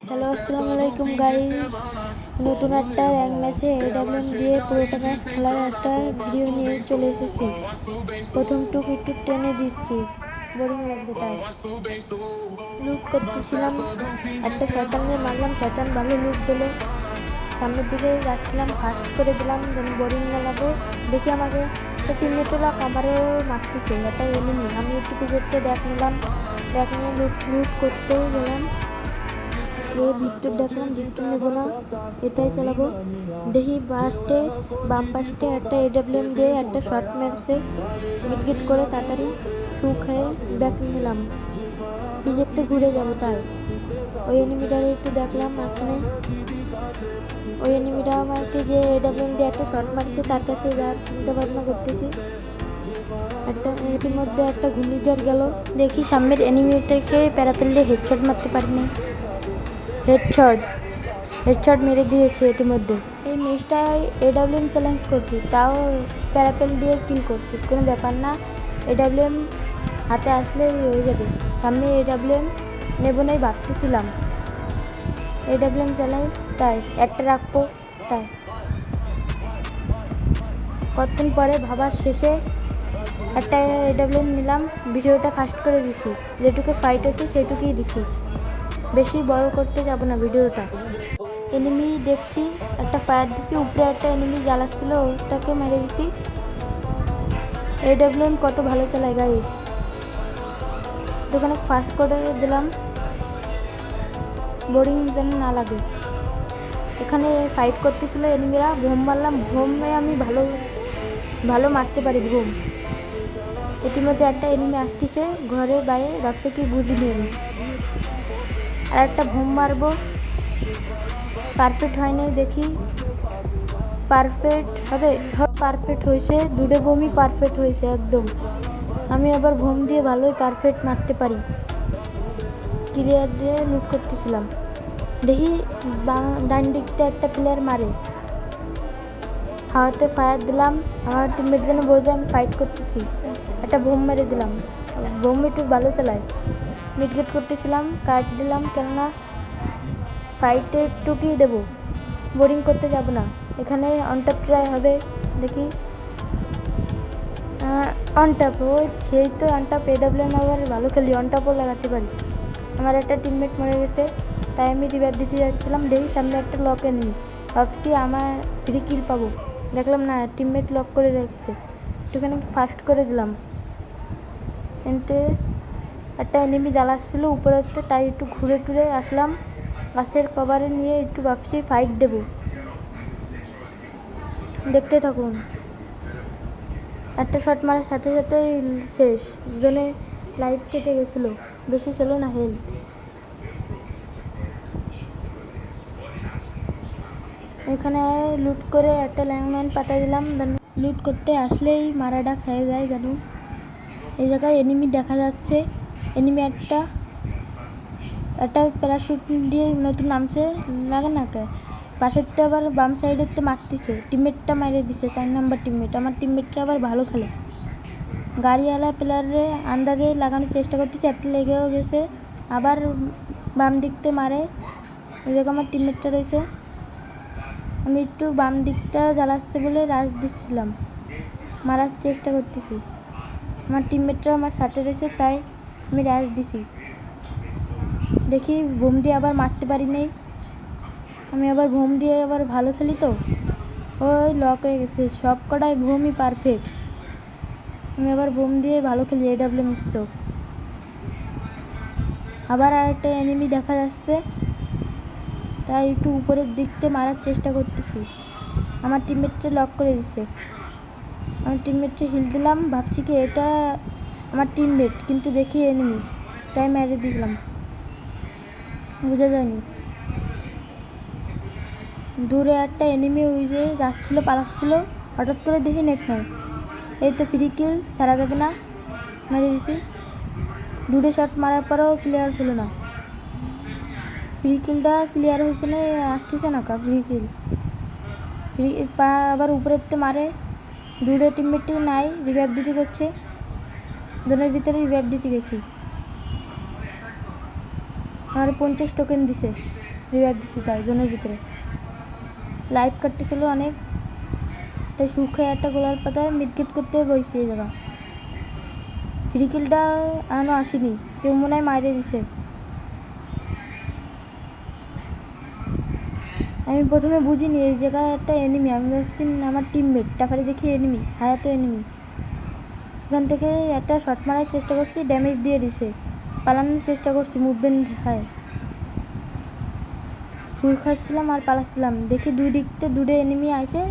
Hello, আসসালামু আলাইকুম guys. নতুন একটা র্যাঙ্ক ম্যাচে এডাব্লিউএম দিয়ে পুরোটা ম্যাচ খেলার একটা ভিডিও নিয়ে চলে এসেছি। প্রথম টুক একটু টেনে দিচ্ছি, বোরিং লাগবে তাই। লুট করতেছিলাম, একটা শয়তানকে মারলাম, শয়তান ভালো লুট দিল। সামনের দিকে যাচ্ছিলাম, ফাস্ট করে দিলাম যেন বোরিং না লাগে। দেখি আমাকে টিমমেটেরা আমারও মারতেছে, একটা এনিমি। আমি একটু পিছতে ব্যাক নিলাম, ব্যাক নিয়ে লুট করতে গেলাম। ভিক্টর দেখলাম, ভিক্টর নেবো না, এটাই চালাবো। দেখি বাম পাশে একটা এডাব্লিউএম দিয়ে একটা শর্ট মারছে, মিটগেট করে তাড়াতাড়ি খায়ে ব্যাক নিলাম, পিজেরতে ঘুরে যাবো তাই। ওই এনিমিটারে একটু দেখলাম মাঝখানে, ওই এনিমিটা আমাকে যে এডাব্লিউএম দিয়ে একটা শর্ট মারছে তার কাছে যাওয়ার চিন্তা ভাবনা করতেছি। ইতিমধ্যে একটা ঘূর্ণিঝড় গেল, দেখি সামনের এনিমিটাকে প্যারাপেল দিয়ে হেডশট মারতে পারিনি। হেডশট মেরে দিয়েছে ইতিমধ্যে। এই ম্যাচটায় এডাব্লিউএম চ্যালেঞ্জ করছি, তাও প্যারাপেল দিয়ে কিল করছি, কোনো ব্যাপার না। এডাব্লিউএম হাতে আসলে হয়ে যাবে। সামনে এডাব্লিউএম নেব নাই ভাবতেছিলাম, এডাব্লিউএম চ্যালেঞ্জ তাই একটা রাখবো তাই। কতদিন পরে ভাবার শেষে একটা এডাব্লিউএম নিলাম, ভিডিওটা ফাস্ট করে দিছি, যেটুকু ফাইট হচ্ছে সেটুকুই দিছি, বেশি বড় করতে যাব না ভিডিওটা। এনিমি দেখছি, একটা ফায়ার দিছি, উপরে একটা এনিমি জ্বালাচ্ছিল, ওটাকে মেরে দিছি। এডাব্লিউএম কত ভালো চালায় গাইস, ওখানে ফাস্ট করে দিলাম, বোরিং যেন না লাগে। এখানে ফাইট করতেছিল এনিমিরা, ভোম মারলাম, ভোমে আমি ভালো মারতে পারি ভোম। ইতিমধ্যে একটা এনিমি আসতেছে ঘরের বাইরে, ভাবছে কি বুঝিনি আমি। আর একটা ভোম মারবো, পারফেক্ট হয় নাই, দেখি পারফেক্ট হবে। পারফেক্ট হয়েছে, দুটো বোমই পারফেক্ট হয়েছে একদম। আমি আবার ভোম দিয়ে ভালোই পারফেক্ট মারতে পারি। ক্লিয়ার দিয়ে লুট করতেছিলাম, দেখি ডান দিকতে একটা প্লেয়ার মারে, হাওয়াতে ফায়ার দিলাম, আমার টিমমেট যেন বোঝে আমি ফাইট করতেছি, একটা ভোম মেরে দিলাম। ভোম একটু ভালো চালায়, মিডগেট করতেছিলাম, কাট দিলাম, কেননা ফাইটে একটুকুই দেবো, বোরিং করতে যাব না। এখানে অনটপ ট্রাই হবে, দেখি অনটপ, ওই সেই তো অনটপ। এডাব্লিউএম আবার ভালো খেলি, অনটপও লাগাতে পারি। আমার একটা টিমমেট মরে গেছে, তাই আমি রিভাইভ দিতে যাচ্ছিলাম, দেখি সামনে একটা লকে নেই, ভাবছি আমার ফ্রি কিল পাবো, দেখলাম না, টিমমেট লক করে রেখেছে, একটুখানি ফাস্ট করে দিলাম। এতে একটা এনিমি জ্বালাচ্ছিলো উপরেতে, তাই একটু ঘুরে টুরে আসলাম, গাছের কভারে নিয়ে একটু ভাবছি ফাইট দেবো। দেখতে থাকুন, একটা শট মারার সাথে সাথেই শেষ, জনে লাইফ কেটে গেছিলো, বেশি ছিল না হেলথ। এখানে লুট করে একটা ল্যাংম্যান পাতা দিলাম, লুট করতে আসলেই মারাটা খেয়ে যায় জানো। এই জায়গায় এনিমি দেখা যাচ্ছে, এনিমি একটা প্যারাশুট দিয়ে নতুন নামছে, লাগে না কে পাশেরটা আবার বাম সাইডেরতে মারতেছে, টিমমেটটা মারে দিছে, 4 নম্বর টিমমেট। আমার টিমমেটটা আবার ভালো খেলে, গাড়িওয়ালা প্লেয়ারে আন্দাজে লাগানোর চেষ্টা করতেছে, একটা লেগেও গেছে, আবার বাম দিকতে মারে, ওই জায়গায় আমার টিমমেটটা রয়েছে। আমি একটু বাম দিকটা জ্বালাচ্ছে বলে রাশ দিচ্ছিলাম, মারার চেষ্টা করতেছি, আমার টিমমেটরা আমার সাথে রয়েছে তাই আমি রাশ দিছি। দেখি ভোম দিয়ে আবার মারতে পারি নাই, আমি আবার ভোম দিয়ে আবার ভালো খেলি তো, ওই লক হয়ে গেছে, সব কটাই ভোমই পারফেক্ট। আমি আবার ভোম দিয়ে ভালো খেলি, এডাব্লিউএম এসছো। আবার আরেকটা এনিমি দেখা যাচ্ছে, তাই একটু উপরের দিকতে মারার চেষ্টা করতেছি, আমার টিমমেটটা লক করে দিছে। আমার টিমমেটকে হিল দিলাম, ভাবছি কি এটা আমার টিমমেট, কিন্তু দেখি এনিমি, তাই মেরে দিলাম, বোঝা যায়নি। দূরে একটা এনিমি ওই যে যাচ্ছিলো, পালাচ্ছিলো, হঠাৎ করে দেখি নেট নয়, এই তো ফ্রি কিল, ছাড়া যাবে না, মেরে দিছি। দুটো শট মারার পরেও ক্লিয়ার হলো না, ফ্রি কিলটা ক্লিয়ার হয়েছে না, আসতেছে না কা ফ্রি কিল। আবার উপরেতে মারে, দুটো টিমমেটই নাই, রিভাইভ দিতে করছে, জনের ভিতরে রিভাইভ দিতে গেছি, আমার 50 টোকেন দিছে। রিভাইভ দিচ্ছি তাই জোনের ভিতরে লাইফ কাটতেছিল অনেক, তাই সুখে একটা গোলার পাতায় মিটকিট করতে বসছি এই জায়গা। ফ্রিকিলটা এখনও আসেনি, কেউ মনে হয় মাইরে দিছে। আমি প্রথমে বুঝিনি এই জায়গায় একটা এনিমি, আমি ভাবছি আমার টিমমেট, টাকারে দেখি এনিমি, হায়াতো এনিমি। এখান থেকে একটা শট মারার চেষ্টা করছি, ড্যামেজ দিয়ে দিছে, পালানোর চেষ্টা করছি, মুভমেন্ট হয়, ফুল খাচ্ছিলাম আর পালাচ্ছিলাম, দেখি দুই দিকতে দূরে এনিমি আসে।